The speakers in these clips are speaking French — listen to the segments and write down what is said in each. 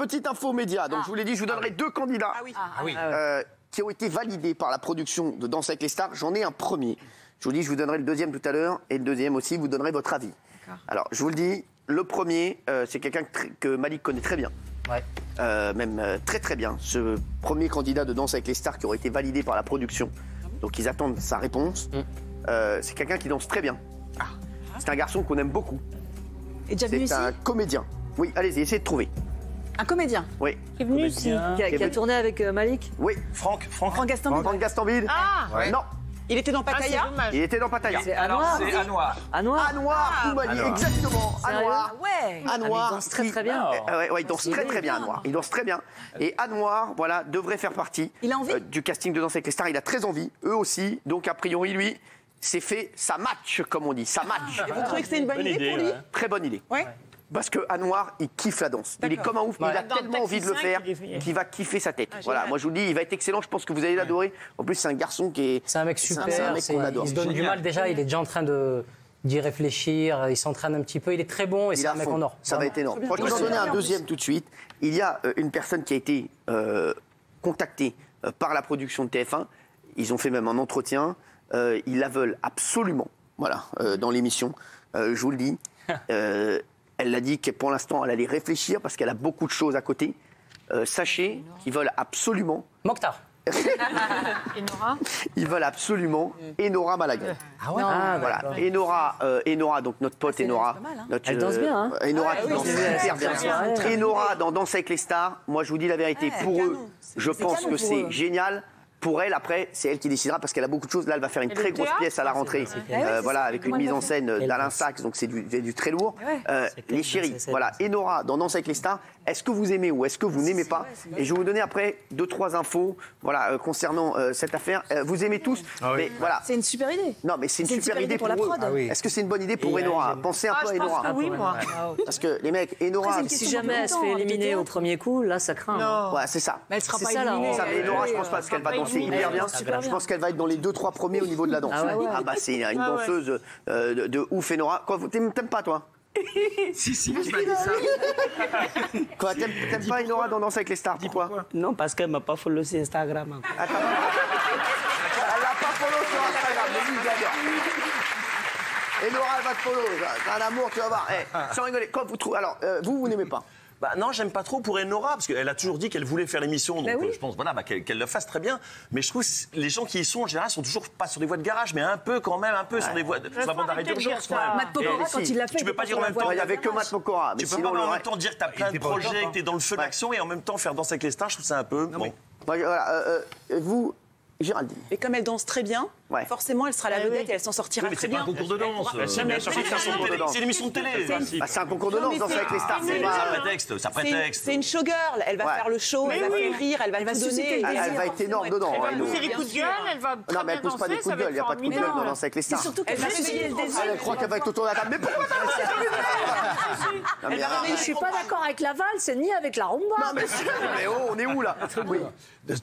petite info média. Donc je vous l'ai dit, je vous donnerai deux candidats qui ont été validés par la production de Danse avec les stars. J'en ai un premier. Je vous dis, je vous donnerai le deuxième tout à l'heure. Et le deuxième aussi, vous donnerez votre avis. Alors, je vous le dis, le premier, c'est quelqu'un que Malik connaît très bien. Ouais. Même très très bien. Ce premier candidat de Danse avec les stars qui aurait été validé par la production. Donc ils attendent sa réponse. C'est quelqu'un qui danse très bien. C'est un garçon qu'on aime beaucoup. Et déjà venu ici? C'est un comédien. Oui, allez-y, essayez de trouver. Un comédien? Oui. Qui est venu ici. Qui a tourné avec Malik? Oui. Franck Gastambide. Franck Gastambide. Ouais. Non. Il était dans Pattaya? Il était dans Pattaya. C'est Anouar. C'est Anouar. Anouar. Anouar Oumali, exactement. Anouar. Ouais. Anouar. Il danse très très bien. Ouais, il danse très très bien, Anouar. Il danse très bien. Et Anouar, voilà, devrait faire partie Il a envie du casting de Danse avec les stars. Il a très envie, eux aussi. Donc a priori, lui, c'est fait, ça match, comme on dit, ça match. Et vous trouvez que c'est une bonne idée pour lui? Très bonne idée. Ouais. Parce que Anouar, il kiffe la danse. Il est comme un ouf, mais il a tellement envie de le faire qu'il va kiffer sa tête. Voilà, moi je vous le dis, il va être excellent. Je pense que vous allez l'adorer. En plus, c'est un garçon qui est. C'est un mec super. C'est un mec qu'on adore. Il se donne du mal déjà. Il est déjà en train d'y réfléchir. Il s'entraîne un petit peu. Il est très bon et c'est un mec en or. Ça va être énorme. Je vais vous en donner un deuxième tout de suite. Il y a une personne qui a été contactée par la production de TF1. Ils ont fait même un entretien. Ils la veulent absolument. Voilà, dans l'émission. Je vous le dis. Elle l'a dit que pour l'instant, elle allait réfléchir parce qu'elle a beaucoup de choses à côté. Sachez qu'ils veulent absolument. Mokhtar. Et Nora? Ils veulent absolument Enora Malagré. Ah ouais. Voilà. Enora, donc notre pote Enora. Elle danse bien, hein? Enora qui danse super bien. Ouais. Enora dans Danse avec les stars. Moi, je vous dis la vérité. Pour eux, je pense que c'est génial. Pour elle, après, c'est elle qui décidera parce qu'elle a beaucoup de choses. Là, elle va faire une très grosse pièce à la rentrée. Voilà, avec une mise en scène d'Alain Sachs, donc c'est du très lourd. Les chéris, voilà. Enora dans Danse avec les stars. Est-ce que vous aimez ou est-ce que vous n'aimez pas? Et je vais vous donner après 2-3 infos, voilà, concernant cette affaire. Vous aimez tous, mais voilà. C'est une super idée. Non, mais c'est une super idée pour la prod. Est-ce que c'est une bonne idée pour Enora? Pensez un peu à Enora. Oui, moi. Parce que les mecs, Enora. Si jamais elle se fait éliminer au premier coup, là, ça craint. Ouais, c'est ça. Mais elle sera pas ça, là, éliminée. Ça, mais Enora, je pense pas parce qu'elle va danser hyper bien. Je pense qu'elle va être dans les 2-3 premiers au niveau de la danse. Ah bah c'est une danseuse de ouf, Enora. Quoi, t'aimes pas toi? Si, tu m'as dit ça. Quoi, t'aimes pas Enora dans Danse avec les stars? Pourquoi? Non, parce qu'elle m'a pas follow sur Instagram encore. Elle l'a pas follow sur Instagram, mais lui, il adore. Enora, elle va te follow. C'est un amour, tu vas voir. Sans rigoler. Quoi, vous trouvez? Alors, vous n'aimez pas? Bah non, j'aime pas trop pour Enora, parce qu'elle a toujours dit qu'elle voulait faire l'émission, donc je pense voilà, qu'elle le fasse très bien. Mais je trouve que les gens qui y sont, en général, sont toujours pas sur des voies de garage, mais un peu quand même, sur des voies sur la bande d'arrêt d'urgence. Matt Pokora, quand il l'a fait. Tu peux pas dire en même temps. Il n'y avait que Matt Pokora. Tu peux pas en même temps dire que t'as plein de projets, que t'es dans le feu d'action, et en même temps faire Danse avec les stars, je trouve ça un peu. Vous, Géraldine. Et comme elle danse très bien, forcément, elle sera la vedette et elle s'en sortira très bien. C'est pas un concours de danse. C'est une émission de télé. C'est un concours de danse, Danse avec les stars. Ça prétexte. C'est une showgirl. Elle va faire le show, elle va faire rire, elle va tout donner. Elle va être énorme dedans. Elle va pousser des coups de gueule, elle va très bien danser. Non, mais elle pousse pas des coups de gueule. Il n'y a pas de coups de gueule dans Danse avec les stars. Surtout qu'elle va réveiller le désir. Elle croit qu'elle va être autour de la table. Mais pourquoi Je suis pas d'accord avec la valse, ni avec la rumba. Non, mais oh, on est où là?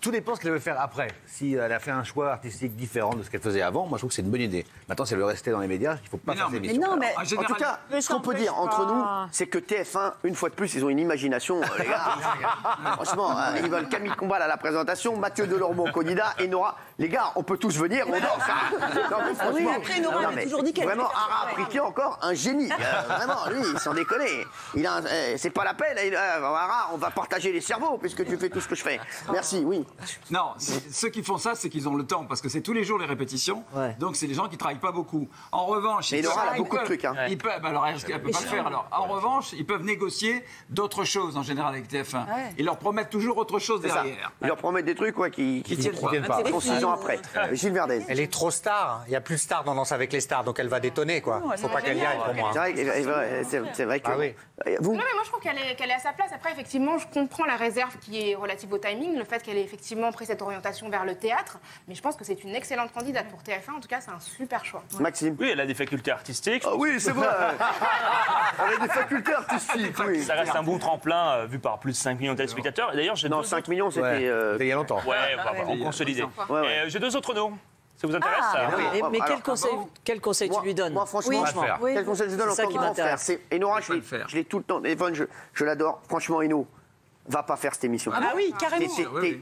Tout dépend de ce qu'elle veut faire après. Si elle a fait un choix artistique différent de ce qu'elle faisait avant, moi je trouve que c'est une bonne idée. Maintenant, si elle veut rester dans les médias, il ne faut pas faire des émissions. Non, mais En tout cas, ce qu'on peut dire entre nous, c'est que TF1, une fois de plus, ils ont une imagination, les gars. Franchement, ils veulent Camille Combal à la présentation, Mathieu Delormeau candidat, et Nora. Les gars, on peut tous venir, on danse. Non, mais franchement, après, Nora, elle a toujours dit qu'elle vraiment, Ara Afriquet, encore un génie. Vraiment, lui, sans déconner. C'est pas la peine. Ara, on va partager les cerveaux, puisque tu fais tout ce que je fais. Merci, oui. Non, ceux qui font ça, c'est qu'ils ont le temps, parce que c'est tous les jours les répétitions. Donc c'est des gens qui travaillent pas beaucoup. En revanche, mais Nora a beaucoup de trucs. Ils peuvent, alors elle peut pas le faire. Alors en revanche, ils peuvent négocier d'autres choses en général avec TF1. Ils leur promettent toujours autre chose derrière. Ils leur promettent des trucs qui tiennent pas. 6 ans après. Gilles Verdez. Elle est trop star. Il n'y a plus de star dans Danse avec les stars, donc elle va détonner, quoi. Faut pas qu'elle y aille pour moi. C'est vrai que. Vous. Non, mais moi je trouve qu'elle est à sa place. Après, effectivement, je comprends la réserve qui est relative au timing, le fait qu'elle ait effectivement pris cette orientation vers le théâtre, mais je pense que c'est une excellente candidate pour TF1. En tout cas, c'est un super choix. Maxime. Oui, elle a des facultés artistiques. Ah oui, c'est vrai. Elle a des facultés artistiques. Oui. Ça reste un bon tremplin vu par plus de 5 millions de téléspectateurs. Et d'ailleurs, j'ai 5 millions, c'était il y a longtemps. on consolidé. J'ai 2 autres noms. Ça vous intéresse? Mais quel conseil tu lui donnes? Moi, franchement, quel conseil je donne en tant que grand frère? Et Nora, je l'ai tout le temps. Je l'adore. Franchement, Eno, va pas faire cette émission. Ah oui, carrément.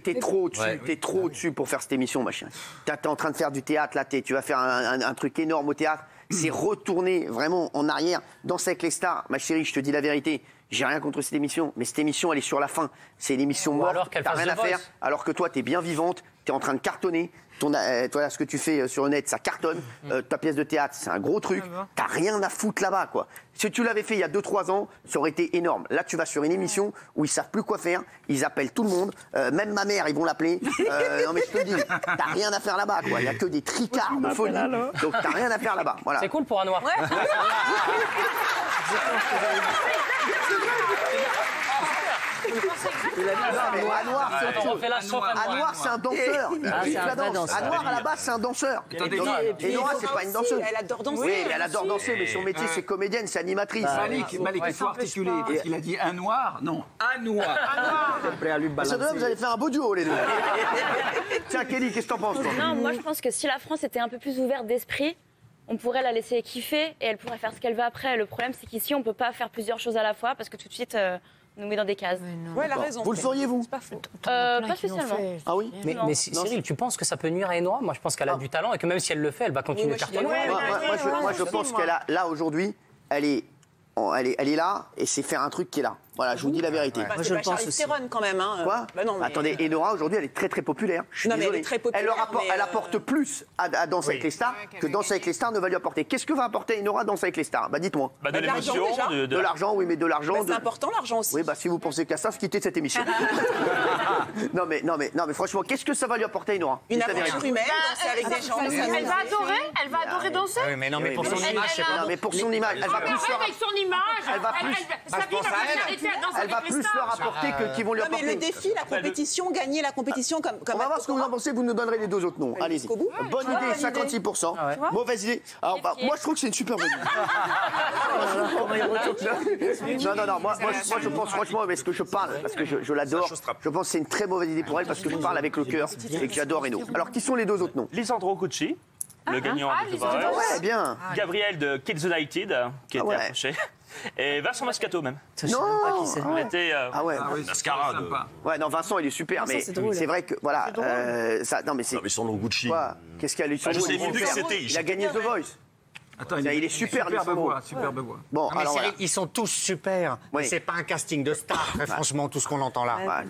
T'es trop au-dessus, t'es trop au-dessus pour faire cette émission, ma chérie. T'es en train de faire du théâtre, là, tu vas faire un truc énorme au théâtre. C'est retourner vraiment en arrière. Danser avec les stars, ma chérie, je te dis la vérité. J'ai rien contre cette émission, mais cette émission, elle est sur la fin. C'est une émission morte, t'as rien à faire. Alors que toi, t'es bien vivante, t'es en train de cartonner. Toi, ce que tu fais sur le net, ça cartonne. Ta pièce de théâtre, c'est un gros truc. T'as rien à foutre là-bas, quoi. Si tu l'avais fait il y a 2-3 ans, ça aurait été énorme. Là, tu vas sur une émission où ils savent plus quoi faire. Ils appellent tout le monde. Même ma mère, ils vont l'appeler. Non, mais je te le dis, t'as rien à faire là-bas, quoi. Il y a que des tricards de folie. Donc, t'as rien à faire là-bas. Voilà. C'est cool pour un noir. Ouais. Anouar, c'est un danseur. Anouar, à la base, c'est un danseur. Et Nora, c'est pas une danseuse. Elle adore danser. Oui, mais elle adore danser, mais son métier, c'est comédienne, c'est animatrice. Malik, il faut articuler, parce qu'il a dit un noir. Non, un noir. Vous allez faire un beau duo, les deux. Tiens, Kelly, qu'est-ce que t'en penses, toi? Non, moi, je pense que si la France était un peu plus ouverte d'esprit, on pourrait la laisser kiffer et elle pourrait faire ce qu'elle veut après. Le problème, c'est qu'ici, on peut pas faire plusieurs choses à la fois parce que tout de suite, on nous met dans des cases. Ouais, elle a raison. Vous le feriez, vous? C'est pas faux. Pas spécialement. Ah oui? Mais Cyril, tu penses que ça peut nuire à Enora? Moi, je pense qu'elle a du talent et que même si elle le fait, elle va continuer à cartonner. Moi, je pense qu'elle a, là, aujourd'hui, elle est là et c'est faire un truc qui est là. Voilà, je vous dis la vérité. Moi, je le pense aussi. Quand même. Hein. Quoi? Attendez, Enora, aujourd'hui, elle est très très populaire. Je suis désolé. Elle est très populaire. Elle apporte plus à Danser avec les stars que Danser avec les stars ne va lui apporter. Qu'est-ce que va apporter Enora Danser avec les stars? Bah, dites-moi. De l'émotion. De l'argent, oui, mais de l'argent. C'est important, l'argent aussi. Oui, bah, si vous pensez qu'à ça, quittez cette émission. non, mais franchement, qu'est-ce que ça va lui apporter, Enora? Une aventure humaine, danser avec des gens. Elle va adorer danser. Oui, mais non, mais pour son image, c'est pas. Mais pour son image, elle va plus avec son image. Elle va plus leur apporter qu'ils vont lui apporter. Mais le défi, la compétition, gagner la compétition comme. On va voir ce que vous en pensez, vous nous donnerez les deux autres noms. Allez-y. Bonne idée, 56%. Mauvaise idée. Alors, moi, je trouve que c'est une super bonne idée. Non, moi, je pense franchement, parce que je parle, parce que je l'adore, je pense que c'est une très mauvaise idée pour elle, parce que je parle avec le cœur et que j'adore Eno. Alors, qui sont les deux autres noms? Lisandro Cucci, le gagnant de The Voice. Ouais, bien. Gabriel de Kids United, qui était approché. Et Vincent Mascato même. Non. Il était mascarade. Ouais, non, Vincent, il est super, mais c'est vrai que voilà. Non, mais c'est. Non, mais son nom Gucci. Qu'est-ce qu'il a lu? Je sais même plus que c'était. Il a gagné The Voice. Attends, il est super, superbe voix, superbe voix. Bon, alors Cyril, ils sont tous super. Mais c'est pas un casting de stars, très franchement, tout ce qu'on entend là.